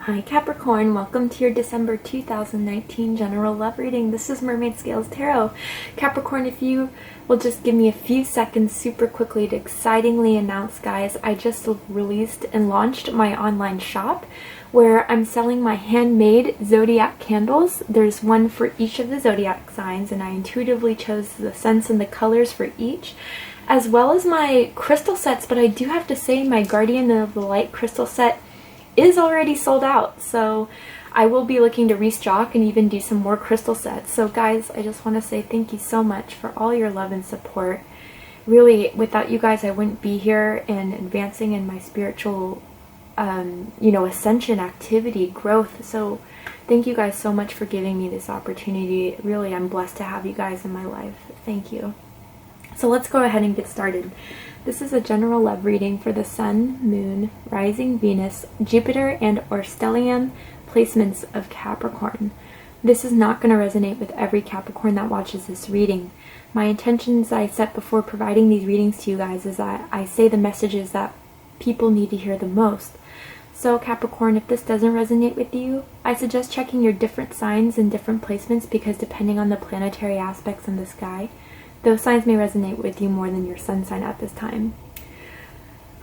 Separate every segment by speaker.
Speaker 1: Hi Capricorn, welcome to your December 2019 general love reading. This is Mermaid Scales Tarot. Capricorn, if you will just give me a few seconds super quickly to excitingly announce, guys, I just released and launched my online shop where I'm selling my handmade zodiac candles. There's one for each of the zodiac signs, and I intuitively chose the scents and the colors for each, as well as my crystal sets. But I do have to say my Guardian of the Light crystal set is already sold out, so I will be looking to restock and even do some more crystal sets. So guys, I just want to say thank you so much for all your love and support. Really, without you guys, I wouldn't be here and advancing in my spiritual ascension activity, growth. So thank you guys so much for giving me this opportunity. Really, I'm blessed to have you guys in my life. Thank you. So let's go ahead and get started. This is a general love reading for the Sun, Moon, Rising Venus, Jupiter, and or stellium placements of Capricorn. This is not going to resonate with every Capricorn that watches this reading. My intentions I set before providing these readings to you guys is that I say the messages that people need to hear the most. So Capricorn, if this doesn't resonate with you, I suggest checking your different signs and different placements, because depending on the planetary aspects in the sky, those signs may resonate with you more than your sun sign at this time.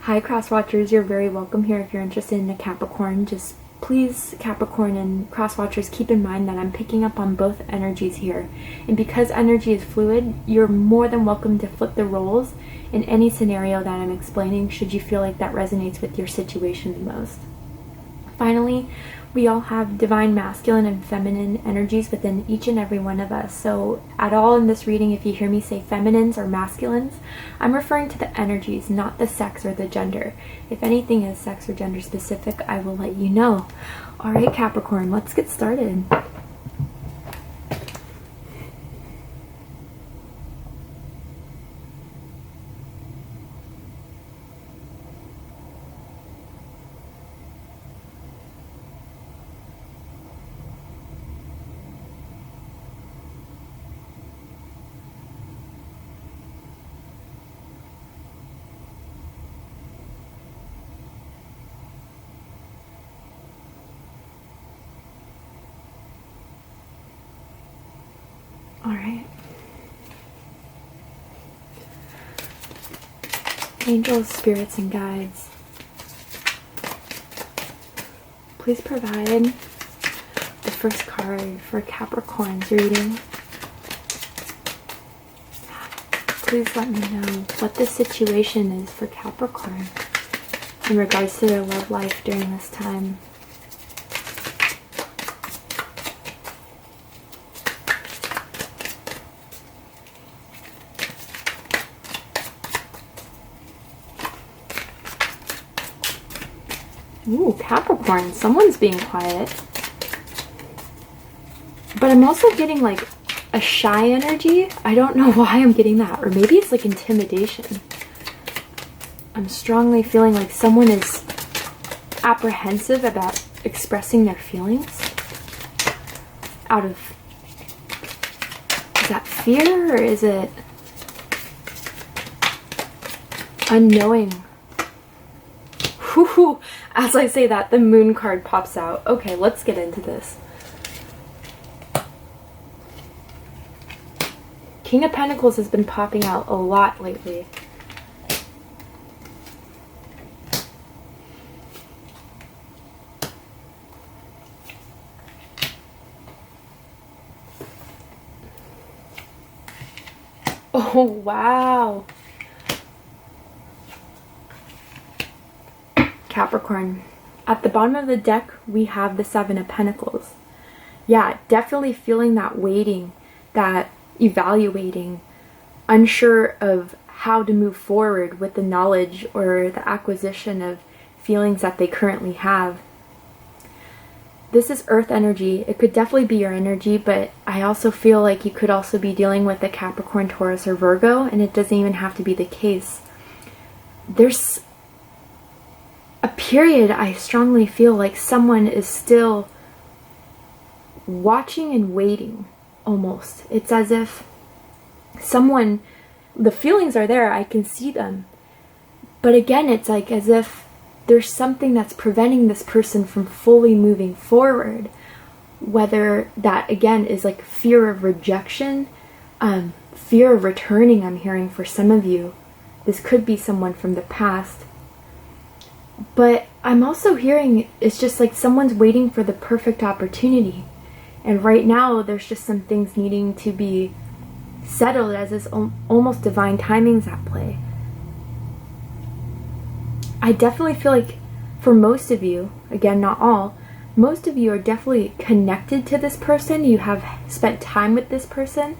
Speaker 1: Hi cross watchers, you're very welcome here if you're interested in a Capricorn. Just please, Capricorn and cross watchers, keep in mind that I'm picking up on both energies here. And because energy is fluid, you're more than welcome to flip the roles in any scenario that I'm explaining, should you feel like that resonates with your situation the most. Finally, we all have divine masculine and feminine energies within each and every one of us. So at all in this reading, if you hear me say feminines or masculines, I'm referring to the energies, not the sex or the gender. If anything is sex or gender specific, I will let you know. All right, Capricorn, let's get started. All right. Angels, spirits, and guides, please provide the first card for Capricorn's reading. Please let me know what the situation is for Capricorn in regards to their love life during this time. Ooh, Capricorn, someone's being quiet. But I'm also getting like a shy energy. I don't know why I'm getting that. Or maybe it's like intimidation. I'm strongly feeling like someone is apprehensive about expressing their feelings. Out of... is that fear, or is it unknowing? Whew. As I say that, the moon card pops out. Okay, let's get into this. King of Pentacles has been popping out a lot lately. Oh, wow. Capricorn. At the bottom of the deck, we have the Seven of Pentacles. Yeah, definitely feeling that waiting, that evaluating, unsure of how to move forward with the knowledge or the acquisition of feelings that they currently have. This is earth energy. It could definitely be your energy, but I also feel like you could also be dealing with a Capricorn, Taurus, or Virgo, and it doesn't even have to be the case. There's a period I strongly feel like someone is still watching and waiting, almost. It's as if the feelings are there, I can see them. But again, it's like as if there's something that's preventing this person from fully moving forward. Whether that, again, is like fear of rejection, fear of returning, I'm hearing for some of you. This could be someone from the past. But I'm also hearing it's just like someone's waiting for the perfect opportunity. And right now, there's just some things needing to be settled as this almost divine timing's at play. I definitely feel like for most of you, again, not all, most of you are definitely connected to this person. You have spent time with this person.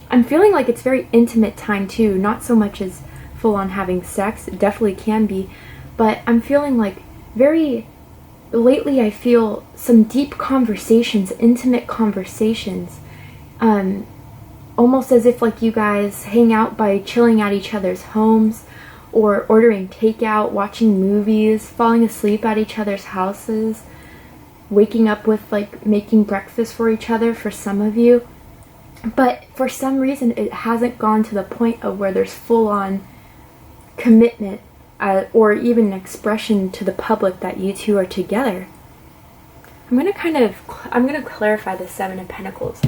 Speaker 1: I'm feeling like it's very intimate time too, not so much as full on having sex. It definitely can be, but I'm feeling like lately I feel some deep conversations, intimate conversations, almost as if like you guys hang out by chilling at each other's homes, or ordering takeout, watching movies, falling asleep at each other's houses, waking up with like making breakfast for each other for some of you. But for some reason it hasn't gone to the point of where there's full-on commitment or even an expression to the public that you two are together. I'm going to clarify the Seven of Pentacles.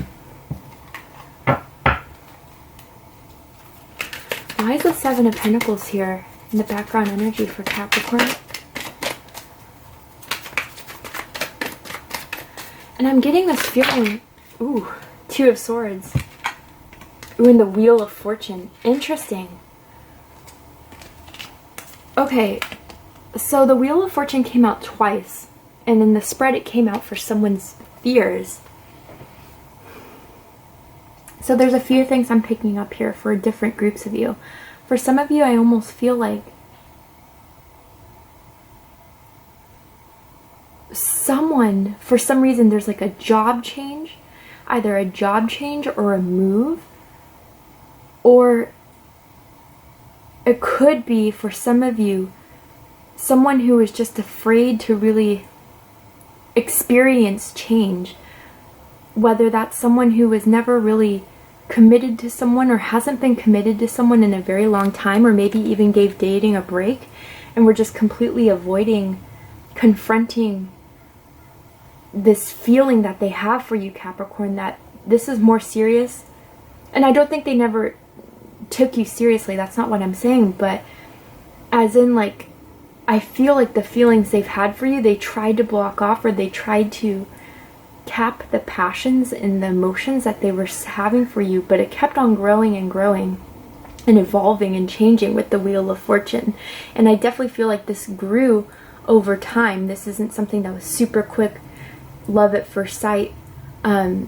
Speaker 1: Why is the Seven of Pentacles here in the background energy for Capricorn? And I'm getting this feeling, ooh, Two of Swords. Ooh, and the Wheel of Fortune. Interesting. Okay, so the Wheel of Fortune came out twice, and in the spread it came out for someone's fears. So there's a few things I'm picking up here for different groups of you. For some of you, I almost feel like someone, for some reason, there's like a job change, either a job change or a move, or it could be, for some of you, someone who is just afraid to really experience change. Whether that's someone who was never really committed to someone or hasn't been committed to someone in a very long time, or maybe even gave dating a break and we're just completely avoiding confronting this feeling that they have for you, Capricorn, that this is more serious. And I don't think they never took you seriously, that's not what I'm saying, but as in like, I feel like the feelings they've had for you, they tried to block off, or they tried to cap the passions and the emotions that they were having for you, but it kept on growing and growing and evolving and changing with the Wheel of Fortune. And I definitely feel like this grew over time. This isn't something that was super quick, love at first sight. I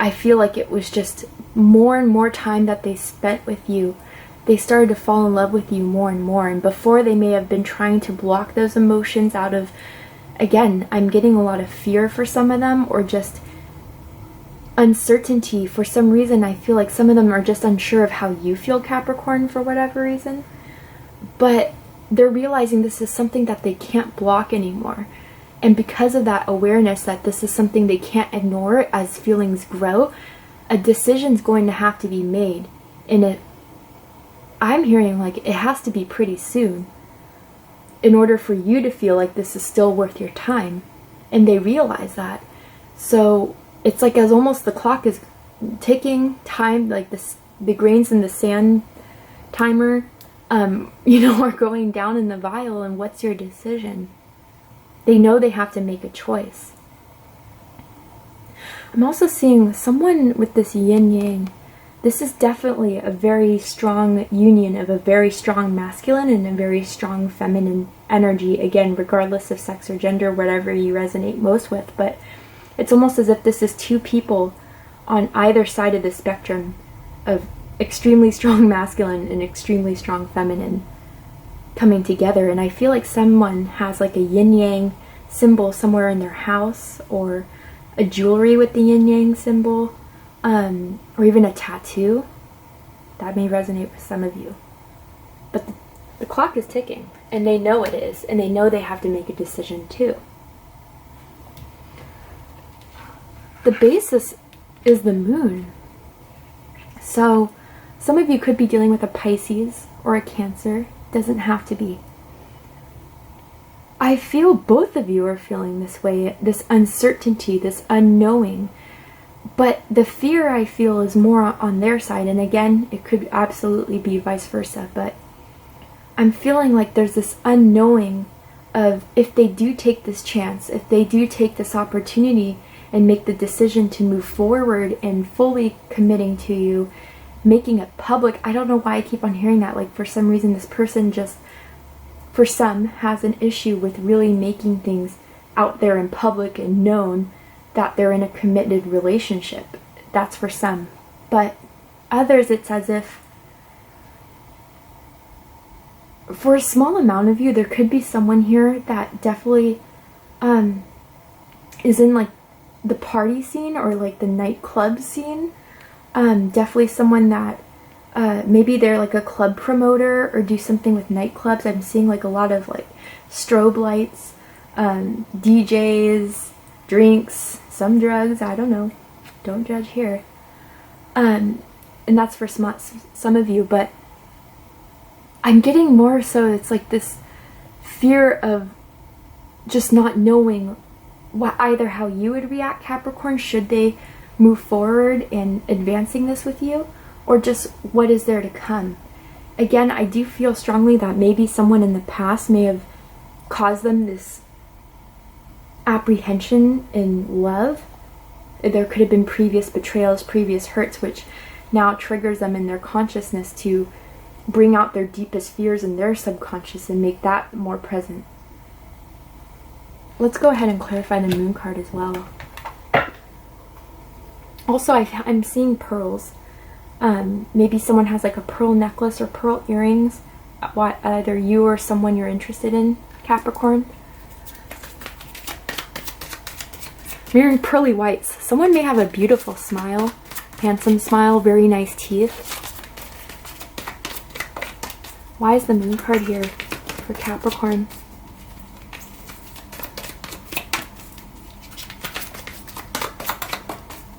Speaker 1: feel like it was just more and more time that they spent with you. They started to fall in love with you more and more. And before, they may have been trying to block those emotions out of, again, I'm getting a lot of fear for some of them, or just uncertainty. For some reason, I feel like some of them are just unsure of how you feel, Capricorn, for whatever reason. But they're realizing this is something that they can't block anymore. And because of that awareness that this is something they can't ignore as feelings grow, a decision's going to have to be made. And I'm hearing like it has to be pretty soon, in order for you to feel like this is still worth your time. And they realize that. So it's like as almost the clock is ticking, time, like the grains in the sand timer, are going down in the vial. And what's your decision? They know they have to make a choice. I'm also seeing someone with this yin-yang. This is definitely a very strong union of a very strong masculine and a very strong feminine energy. Again, regardless of sex or gender, whatever you resonate most with. But it's almost as if this is two people on either side of the spectrum of extremely strong masculine and extremely strong feminine coming together. And I feel like someone has like a yin-yang symbol somewhere in their house, or a jewelry with the yin-yang symbol, or even a tattoo. That may resonate with some of you. But the clock is ticking, and they know it is, and they know they have to make a decision too. The basis is the moon. So some of you could be dealing with a Pisces or a Cancer. Doesn't have to be. I feel both of you are feeling this way, this uncertainty, this unknowing. But the fear I feel is more on their side. And again, it could absolutely be vice versa. But I'm feeling like there's this unknowing of if they do take this chance, if they do take this opportunity and make the decision to move forward and fully committing to you, making it public. I don't know why I keep on hearing that. Like for some reason this person just, for some, has an issue with really making things out there in public and known that they're in a committed relationship. That's for some. But others, it's as if for a small amount of you, there could be someone here that definitely is in like the party scene or like the nightclub scene. Definitely someone that maybe they're like a club promoter or do something with nightclubs. I'm seeing like a lot of like strobe lights, DJs, drinks, some drugs, I don't know. Don't judge here. And that's for some of you, but I'm getting more so it's like this fear of just not knowing either how you would react, Capricorn, should they move forward in advancing this with you, or just what is there to come. Again, I do feel strongly that maybe someone in the past may have caused them this apprehension in love. There could have been previous betrayals, previous hurts, which now triggers them in their consciousness to bring out their deepest fears in their subconscious and make that more present. Let's go ahead and clarify the moon card as well. Also, I'm seeing pearls. Maybe someone has like a pearl necklace or pearl earrings. Either you or someone you're interested in, Capricorn. Wearing pearly whites. Someone may have a beautiful smile, handsome smile, very nice teeth. Why is the moon card here for Capricorn?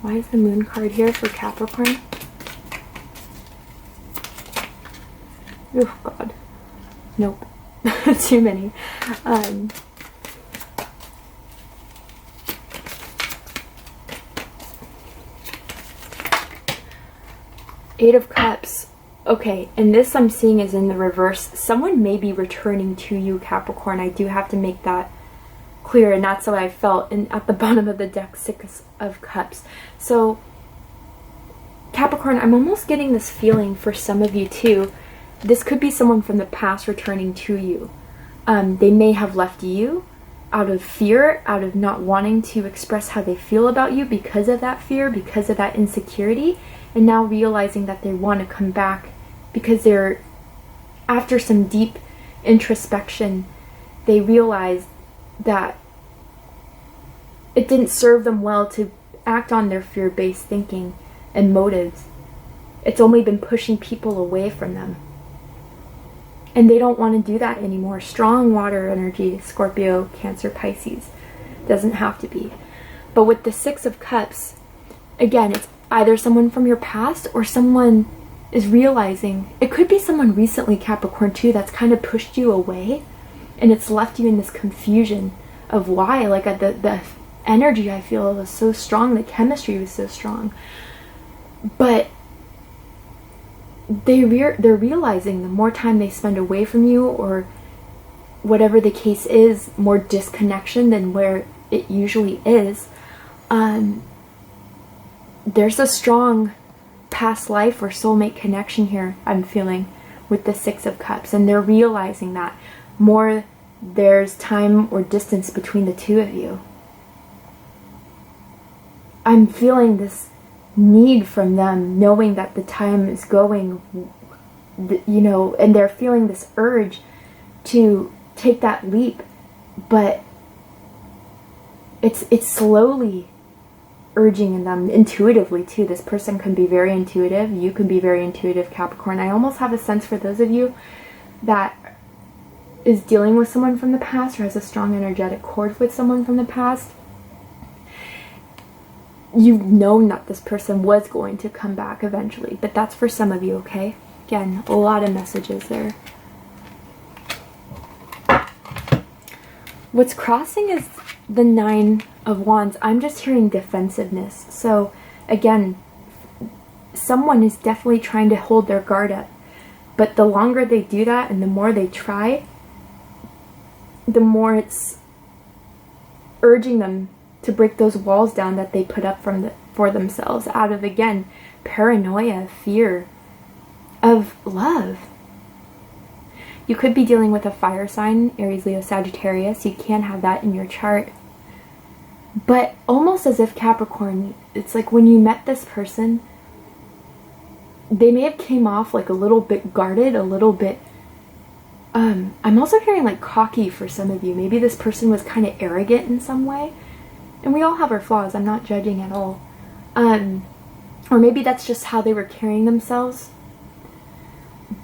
Speaker 1: Why is the moon card here for Capricorn? Oh God. Nope. Too many. Eight of Cups. Okay, and this I'm seeing is in the reverse. Someone may be returning to you, Capricorn. I do have to make that clear, and that's what I felt at the bottom of the deck, Six of Cups. So, Capricorn, I'm almost getting this feeling for some of you too. This could be someone from the past returning to you. They may have left you out of fear, out of not wanting to express how they feel about you because of that fear, because of that insecurity, and now realizing that they want to come back because they're, after some deep introspection, they realize that it didn't serve them well to act on their fear-based thinking and motives. It's only been pushing people away from them. And they don't want to do that anymore. Strong water energy, Scorpio, Cancer, Pisces. Doesn't have to be. But with the Six of Cups, again, it's either someone from your past or someone is realizing, it could be someone recently, Capricorn, too, that's kind of pushed you away. And it's left you in this confusion of why. Like the energy I feel was so strong, the chemistry was so strong. But they're realizing the more time they spend away from you, or whatever the case is, more disconnection than where it usually is. There's a strong past life or soulmate connection here, I'm feeling, with the Six of Cups. And they're realizing that more there's time or distance between the two of you. I'm feeling this need from them, knowing that the time is going, you know, and they're feeling this urge to take that leap, but it's slowly urging in them, intuitively too. This person can be very intuitive. You can be very intuitive, Capricorn. I almost have a sense for those of you that is dealing with someone from the past or has a strong energetic cord with someone from the past. You've known that this person was going to come back eventually, but that's for some of you, okay? Again, a lot of messages there. What's crossing is the Nine of Wands. I'm just hearing defensiveness. So again, someone is definitely trying to hold their guard up. But the longer they do that and the more they try, the more it's urging them to break those walls down that they put up for themselves out of, again, paranoia, fear of love. You could be dealing with a fire sign, Aries, Leo, Sagittarius. You can have that in your chart. But almost as if Capricorn, it's like when you met this person, they may have came off like a little bit guarded, a little bit, I'm also hearing like cocky for some of you. Maybe this person was kind of arrogant in some way. And we all have our flaws, I'm not judging at all. Or maybe that's just how they were carrying themselves.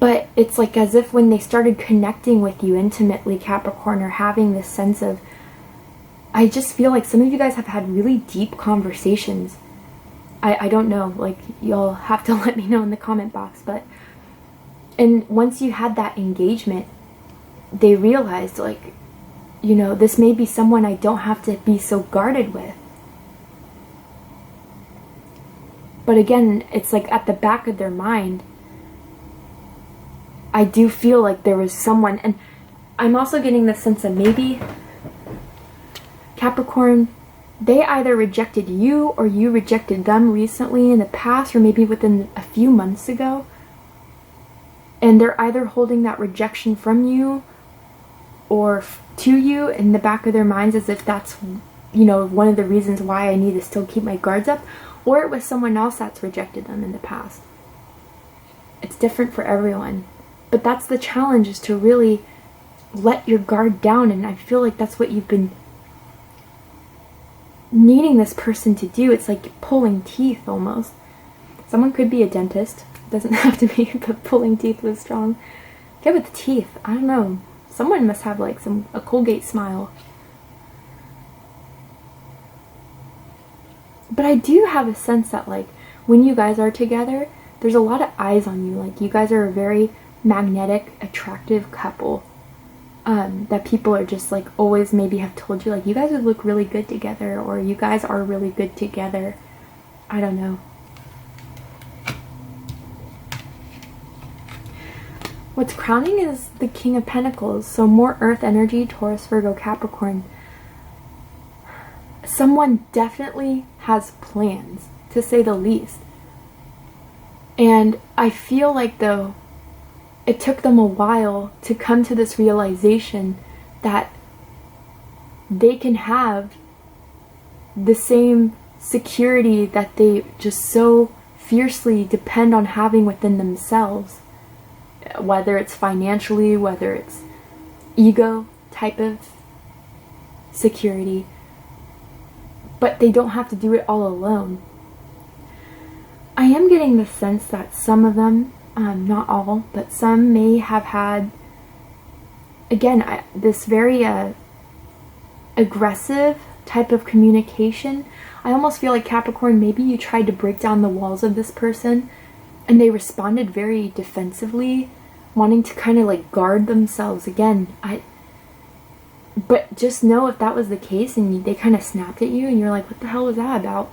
Speaker 1: But it's like as if when they started connecting with you intimately, Capricorn, or having this sense of, I just feel like some of you guys have had really deep conversations. I don't know, like, you'll have to let me know in the comment box, but, and once you had that engagement, they realized, like, you know, this may be someone I don't have to be so guarded with. But again, it's like at the back of their mind, I do feel like there was someone, and I'm also getting the sense that maybe Capricorn, they either rejected you or you rejected them recently in the past, or maybe within a few months ago. And they're either holding that rejection from you or to you in the back of their minds as if that's, you know, one of the reasons why I need to still keep my guards up, or it was someone else that's rejected them in the past. It's different for everyone. But that's the challenge, is to really let your guard down, and I feel like that's what you've been needing this person to do. It's like pulling teeth almost. Someone could be a dentist. It doesn't have to be, but pulling teeth was strong. Okay, with the teeth, I don't know. Someone must have like a Colgate smile. But I do have a sense that like when you guys are together, there's a lot of eyes on you. Like you guys are a very magnetic, attractive couple. That people are just like always maybe have told you like you guys would look really good together, or you guys are really good together. I don't know. What's crowning is the King of Pentacles, so more earth energy, Taurus, Virgo, Capricorn. Someone definitely has plans, to say the least. And I feel like though it took them a while to come to this realization that they can have the same security that they just so fiercely depend on having within themselves. Whether it's financially, whether it's ego type of security. But they don't have to do it all alone. I am getting the sense that some of them, not all, but some may have had, again, this very aggressive type of communication. I almost feel like Capricorn, maybe you tried to break down the walls of this person and they responded very defensively, wanting to kind of like guard themselves again. But just know if that was the case and they kind of snapped at you and you're like, what the hell was that about?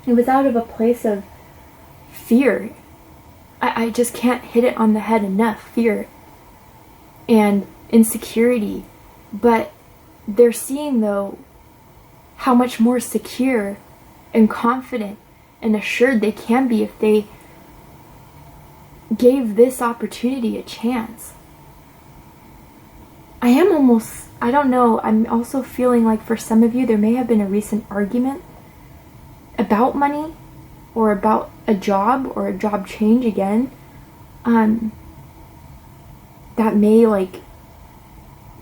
Speaker 1: It was out of a place of fear. I just can't hit it on the head enough. Fear and insecurity. But they're seeing though how much more secure and confident and assured they can be if they gave this opportunity a chance. I don't know, I'm also feeling like for some of you there may have been a recent argument about money or about a job or a job change again, that may like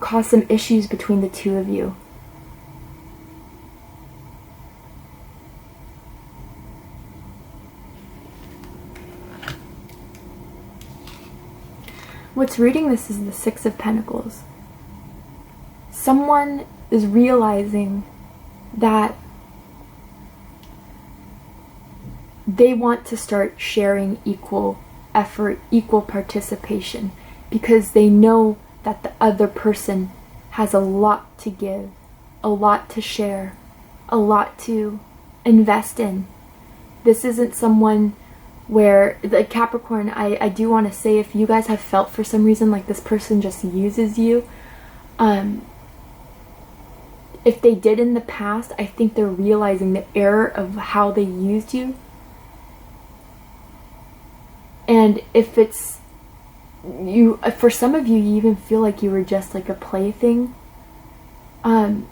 Speaker 1: cause some issues between the two of you. What's reading this is the Six of Pentacles. Someone is realizing that they want to start sharing equal effort, equal participation, because they know that the other person has a lot to give, a lot to share, a lot to invest in. This isn't someone where, the Capricorn, I do want to say, if you guys have felt for some reason like this person just uses you, if they did in the past, I think they're realizing the error of how they used you. And if it's you, for some of you, you even feel like you were just like a plaything. Oh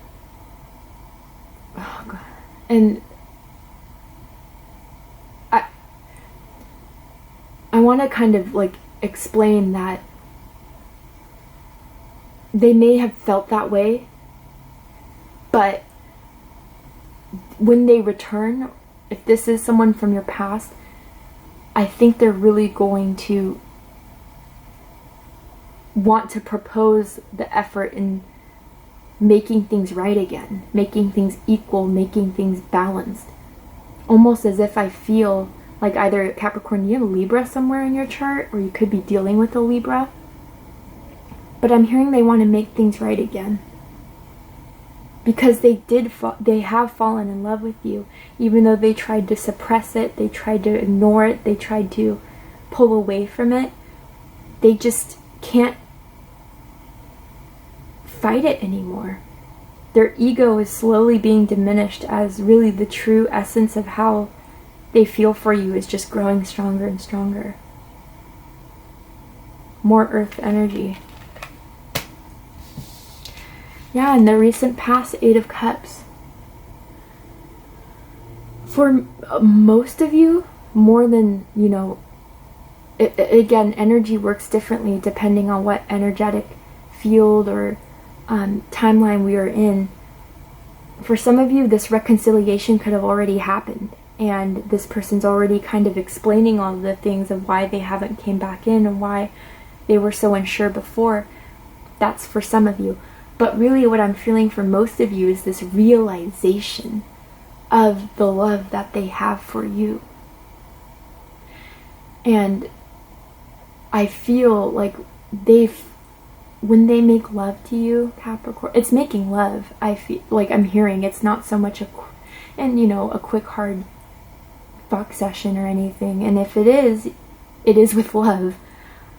Speaker 1: God. And I want to kind of like explain that they may have felt that way, but when they return, if this is someone from your past, I think they're really going to want to propose the effort in making things right again, making things equal, making things balanced. Almost as if I feel like either Capricorn, you have a Libra somewhere in your chart, or you could be dealing with a Libra. But I'm hearing they want to make things right again. Because they have fallen in love with you, even though they tried to suppress it, they tried to ignore it, they tried to pull away from it. They just can't fight it anymore. Their ego is slowly being diminished as really the true essence of how they feel for you is just growing stronger and stronger. More earth energy. Yeah, in the recent past, 8 of Cups. For most of you, more than, again, energy works differently depending on what energetic field or timeline we are in. For some of you, this reconciliation could have already happened, and this person's already kind of explaining all of the things of why they haven't came back in and why they were so unsure before. That's for some of you. But really what I'm feeling for most of you is this realization of the love that they have for you. And I feel like when they make love to you, Capricorn, it's making love. I feel like I'm hearing it's not so much a quick hard fuck session or anything. And if it is with love.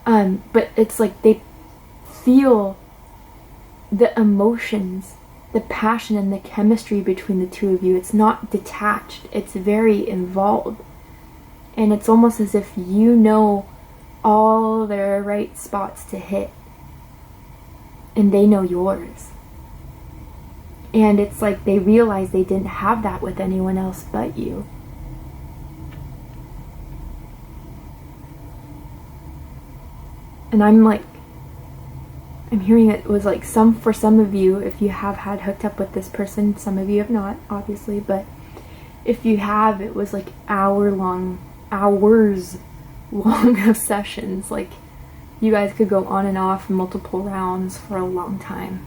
Speaker 1: But it's like they feel the emotions, the passion, and the chemistry between the two of you. It's not detached. It's very involved. And it's almost as if you know all their right spots to hit. And they know yours. And it's like they realize they didn't have that with anyone else but you. And I'm hearing it was like for some of you, if you have had hooked up with this person, some of you have not, obviously, but if you have, it was like hours long of sessions. Like you guys could go on and off multiple rounds for a long time.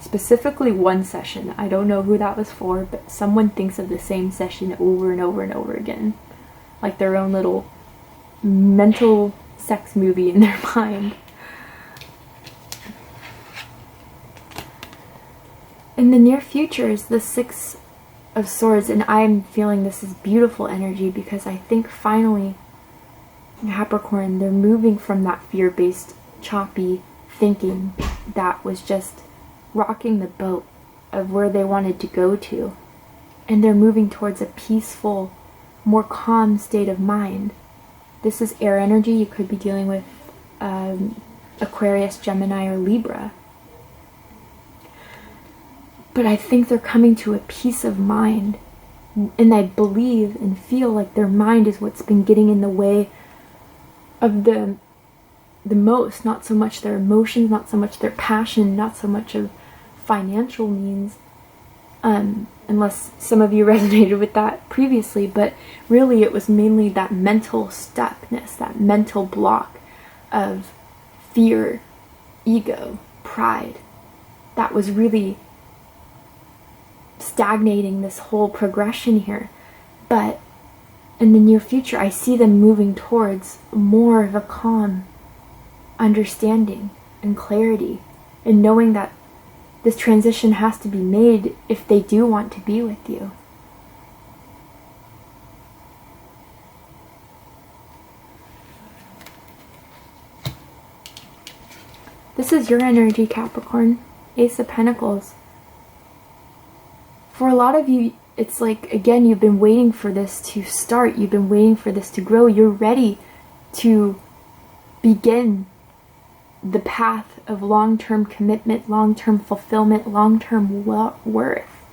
Speaker 1: Specifically one session. I don't know who that was for, but someone thinks of the same session over and over and over again. Like their own little mental sex movie in their mind. In the near future is the 6 of Swords, and I'm feeling this is beautiful energy because I think finally, Capricorn, they're moving from that fear-based, choppy thinking that was just rocking the boat of where they wanted to go to, and they're moving towards a peaceful, more calm state of mind. This is air energy. You could be dealing with Aquarius, Gemini, or Libra. But I think they're coming to a peace of mind. And I believe and feel like their mind is what's been getting in the way of the most. Not so much their emotions, not so much their passion, not so much of financial means. Unless some of you resonated with that previously, but really it was mainly that mental stuckness, that mental block of fear, ego, pride, that was really stagnating this whole progression here. But in the near future, I see them moving towards more of a calm, understanding and clarity, and knowing that this transition has to be made if they do want to be with you. This is your energy, Capricorn. Ace of Pentacles. For a lot of you, it's like, again, you've been waiting for this to start. You've been waiting for this to grow. You're ready to begin the path of long-term commitment, long-term fulfillment, long-term worth.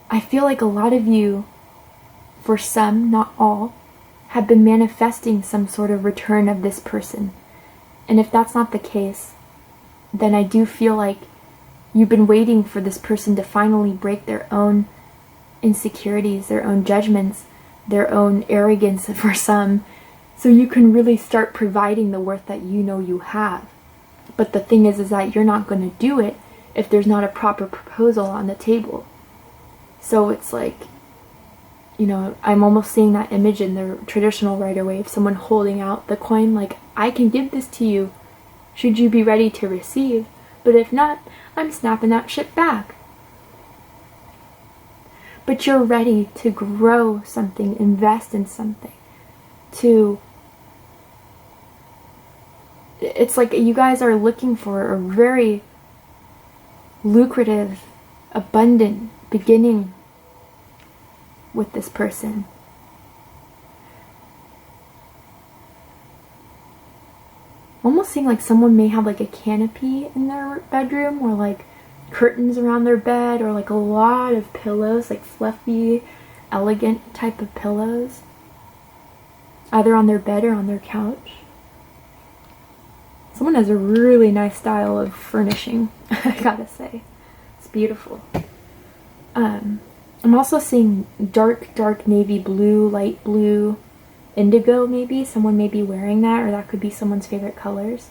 Speaker 1: I feel like a lot of you, for some, not all, have been manifesting some sort of return of this person. And if that's not the case, then I do feel like you've been waiting for this person to finally break their own insecurities, their own judgments, their own arrogance for some, so you can really start providing the worth that you know you have. But the thing is that you're not going to do it if there's not a proper proposal on the table. So it's like, you know, I'm almost seeing that image in the traditional Rider-Waite of someone holding out the coin like, I can give this to you, should you be ready to receive, but if not, I'm snapping that shit back. But you're ready to grow something, invest in something, it's like you guys are looking for a very lucrative, abundant beginning with this person. I'm almost seeing like someone may have like a canopy in their bedroom, or like curtains around their bed, or like a lot of pillows, like fluffy, elegant type of pillows, either on their bed or on their couch. Someone has a really nice style of furnishing, I gotta say. It's beautiful. I'm also seeing dark navy blue, light blue, indigo maybe. Someone may be wearing that, or that could be someone's favorite colors.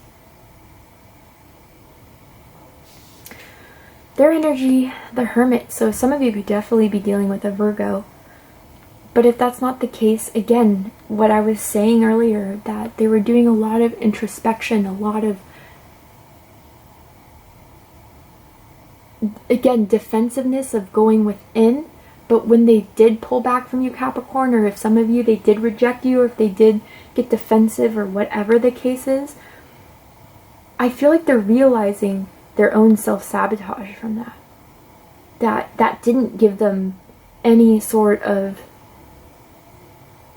Speaker 1: Their energy, the Hermit. So some of you could definitely be dealing with a Virgo. But if that's not the case, again, what I was saying earlier, that they were doing a lot of introspection, a lot of, again, defensiveness of going within. But when they did pull back from you, Capricorn, or if some of you, they did reject you, or if they did get defensive, or whatever the case is, I feel like they're realizing their own self-sabotage from that. That didn't give them any sort of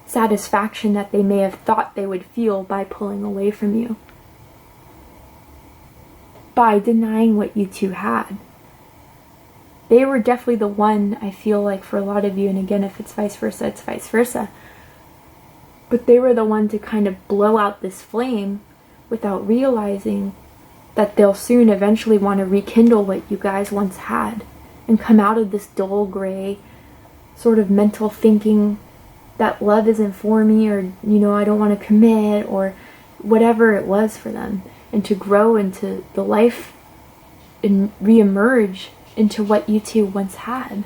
Speaker 1: satisfaction that they may have thought they would feel by pulling away from you, by denying what you two had. They were definitely the one, I feel like, for a lot of you, and again, if it's vice versa, it's vice versa, but they were the one to kind of blow out this flame without realizing that they'll soon eventually want to rekindle what you guys once had and come out of this dull gray sort of mental thinking that love isn't for me, or, you know, I don't want to commit, or whatever it was for them, and to grow into the life and reemerge into what you two once had.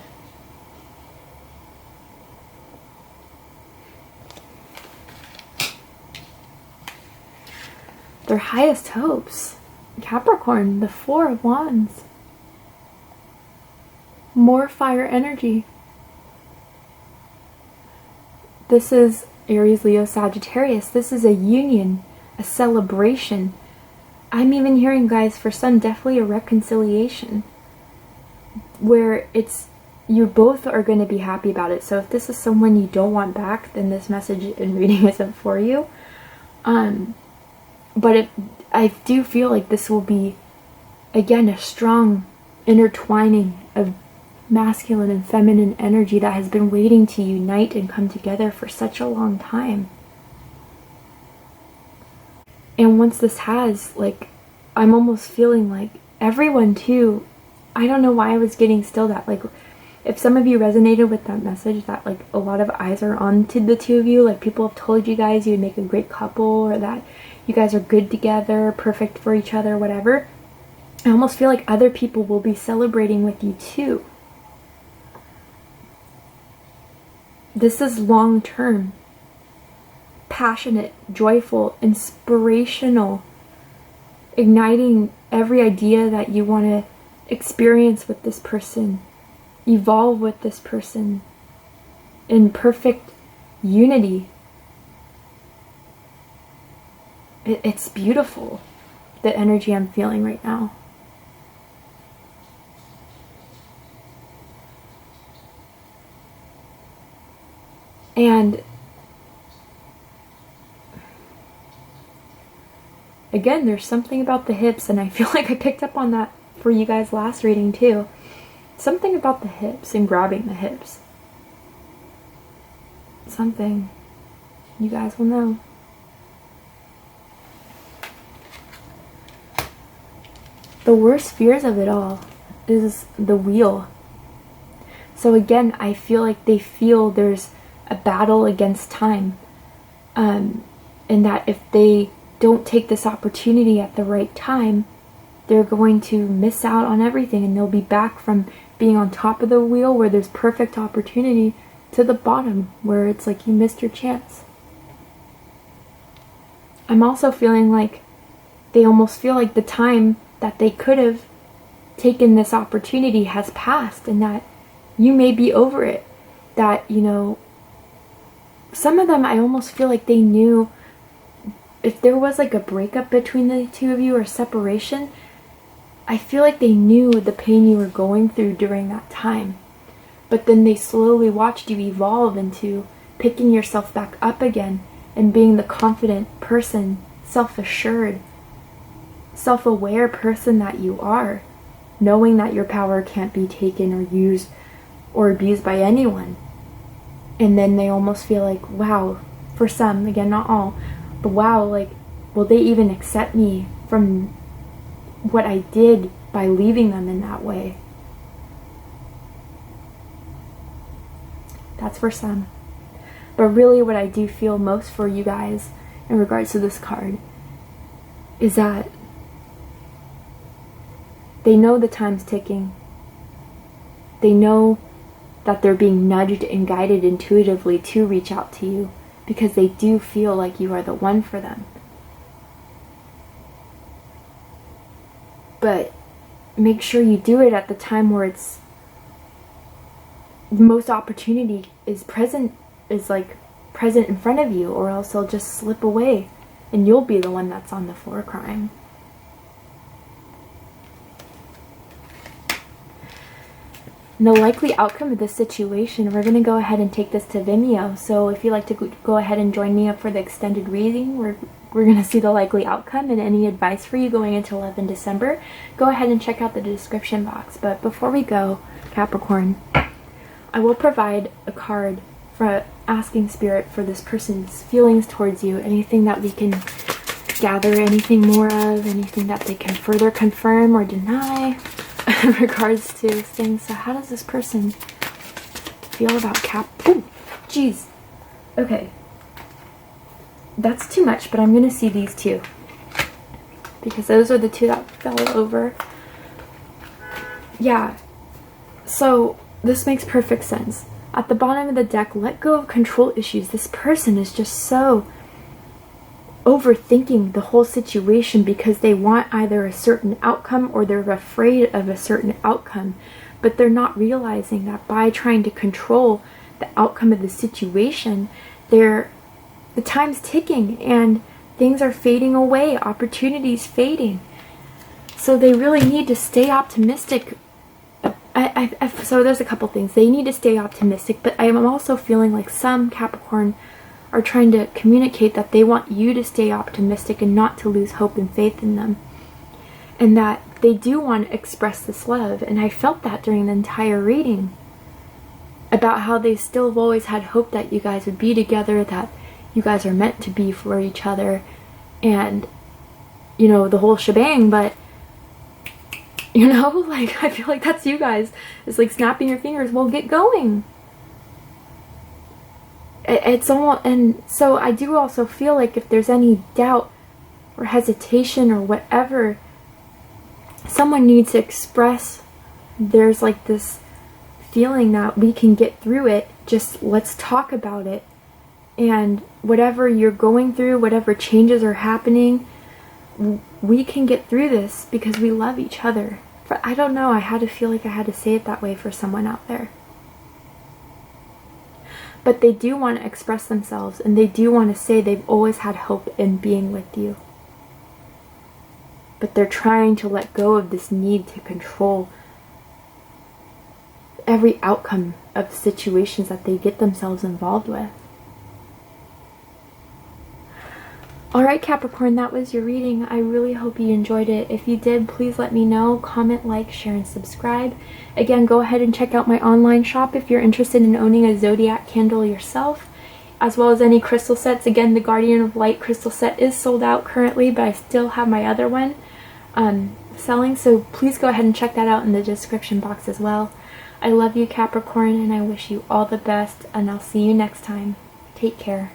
Speaker 1: Their highest hopes. Capricorn, the Four of Wands. More fire energy. This is Aries, Leo, Sagittarius. This is a union, a celebration. I'm even hearing, guys, for some, definitely a reconciliation, where it's, you both are going to be happy about it. So if this is someone you don't want back, then this message and reading isn't for you. But I do feel like this will be, again, a strong intertwining of masculine and feminine energy that has been waiting to unite and come together for such a long time. And once this has, like, I'm almost feeling like everyone too, I don't know why I was getting still that, like, if some of you resonated with that message, that like a lot of eyes are on to the two of you, like people have told you guys you'd make a great couple, or that you guys are good together, perfect for each other, whatever, I almost feel like other people will be celebrating with you too. This is long term. passionate, joyful, inspirational, igniting every idea that you want to experience with this person, evolve with this person in perfect unity. It's beautiful, the energy I'm feeling right now. And again, there's something about the hips, and I feel like I picked up on that for you guys last reading too. Something about the hips and grabbing the hips. Something. You guys will know. The worst fears of it all is the wheel. So again, I feel like they feel there's a battle against time. And that if they don't take this opportunity at the right time, they're going to miss out on everything, and they'll be back from being on top of the wheel where there's perfect opportunity to the bottom where it's like you missed your chance. I'm also feeling like they almost feel like the time that they could have taken this opportunity has passed, and that you may be over it. That, you know, some of them, I almost feel like they knew if there was like a breakup between the two of you or separation, I feel like they knew the pain you were going through during that time. But then they slowly watched you evolve into picking yourself back up again and being the confident person, self-assured, self-aware person that you are, knowing that your power can't be taken or used or abused by anyone. And then they almost feel like, wow, for some, again, not all, but wow, like, will they even accept me from what I did by leaving them in that way? That's for some. But really what I do feel most for you guys in regards to this card is that they know the time's ticking. They know that they're being nudged and guided intuitively to reach out to you because they do feel like you are the one for them. But make sure you do it at the time where it's the most opportunity is present in front of you, or else they'll just slip away and you'll be the one that's on the floor crying. And the likely outcome of this situation, we're going to go ahead and take this to Vimeo. So if you'd like to go ahead and join me up for the extended reading, we're going to see the likely outcome and any advice for you going into 11 December. Go ahead and check out the description box. But before we go, Capricorn, I will provide a card for asking Spirit for this person's feelings towards you. Anything that we can gather, anything more of, anything that they can further confirm or deny in regards to things. So how does this person feel about Oh, jeez. Okay. That's too much, but I'm going to see these two, because those are the two that fell over. Yeah. So this makes perfect sense. At the bottom of the deck, let go of control issues. This person is just so overthinking the whole situation because they want either a certain outcome or they're afraid of a certain outcome, but they're not realizing that by trying to control the outcome of the situation, the time's ticking and things are fading away, opportunities fading. So they really need to stay optimistic. So there's a couple things. They need to stay optimistic, but I am also feeling like some Capricorn are trying to communicate that they want you to stay optimistic and not to lose hope and faith in them. And that they do want to express this love. And I felt that during the entire reading. About how they still have always had hope that you guys would be together, that you guys are meant to be for each other. And, you know, the whole shebang, but you know, like, I feel like that's you guys. It's like snapping your fingers. Well, get going. It's almost, and so I do also feel like if there's any doubt or hesitation or whatever, someone needs to express. There's like this feeling that we can get through it. Just let's talk about it. And whatever you're going through, whatever changes are happening, we can get through this because we love each other. But I don't know, I had to feel like I had to say it that way for someone out there. But they do want to express themselves, and they do want to say they've always had hope in being with you. But they're trying to let go of this need to control every outcome of situations that they get themselves involved with. Alright Capricorn, that was your reading. I really hope you enjoyed it. If you did, please let me know. Comment, like, share, and subscribe. Again, go ahead and check out my online shop if you're interested in owning a zodiac candle yourself, as well as any crystal sets. Again, the Guardian of Light crystal set is sold out currently, but I still have my other one selling, so please go ahead and check that out in the description box as well. I love you Capricorn, and I wish you all the best, and I'll see you next time. Take care.